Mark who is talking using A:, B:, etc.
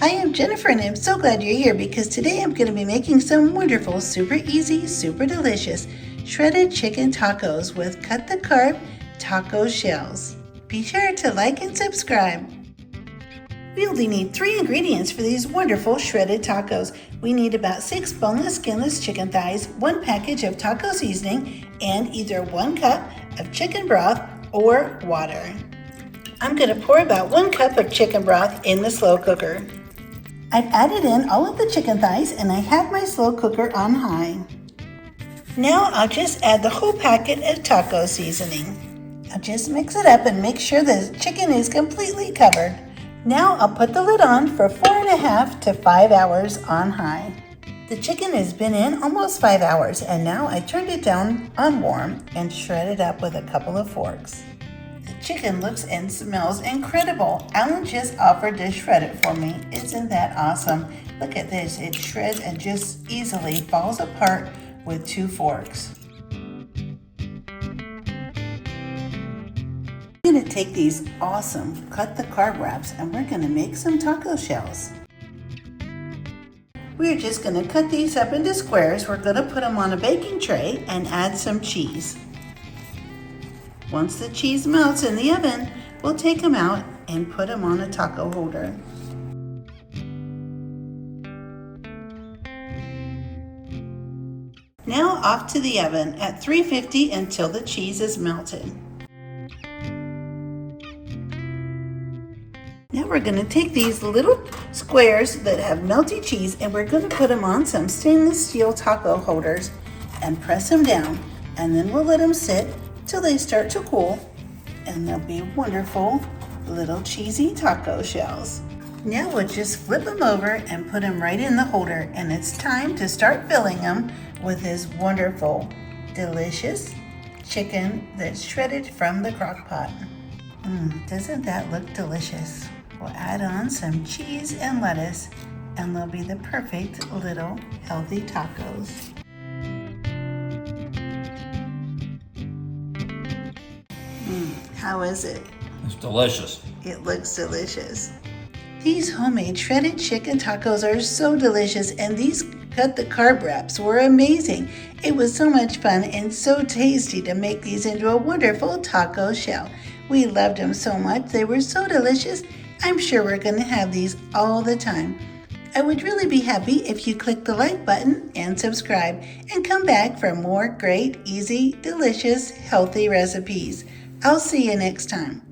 A: Hi, I'm Jennifer and I'm so glad you're here because today I'm going to be making some wonderful, super easy, super delicious shredded chicken tacos with Cut Da Carb taco shells. Be sure to like and subscribe. We only need 3 ingredients for these wonderful shredded tacos. We need about 6 boneless, skinless chicken thighs, 1 package of taco seasoning, and either 1 cup of chicken broth or water. I'm going to pour about 1 cup of chicken broth in the slow cooker. I've added in all of the chicken thighs and I have my slow cooker on high. Now I'll just add the whole packet of taco seasoning. I'll just mix it up and make sure the chicken is completely covered. Now I'll put the lid on for 4.5 to 5 hours on high. The chicken has been in almost 5 hours and now I turned it down on warm and shred it up with a couple of forks. Chicken looks and smells incredible. Alan just offered to shred it for me. Isn't that awesome? Look at this. It shreds and just easily falls apart with 2 forks. I'm going to take these awesome Cut Da Carb Wraps and we're going to make some taco shells. We're just going to cut these up into squares. We're going to put them on a baking tray and add some cheese. Once the cheese melts in the oven, we'll take them out and put them on a taco holder. Now off to the oven at 350 until the cheese is melted. Now we're going to take these little squares that have melty cheese and we're going to put them on some stainless steel taco holders and press them down, and then we'll let them sit till they start to cool, and they'll be wonderful little cheesy taco shells. Now we'll just flip them over and put them right in the holder, and it's time to start filling them with this wonderful, delicious chicken that's shredded from the crock pot. Doesn't that look delicious? We'll add on some cheese and lettuce, and they'll be the perfect little healthy tacos. How is it?
B: It's delicious.
A: It looks delicious. These homemade shredded chicken tacos are so delicious, and these Cut Da Carb Wraps were amazing. It was so much fun and so tasty to make these into a wonderful taco shell. We loved them so much. They were so delicious. I'm sure we're going to have these all the time. I would really be happy if you click the like button and subscribe and come back for more great, easy, delicious, healthy recipes. I'll see you next time.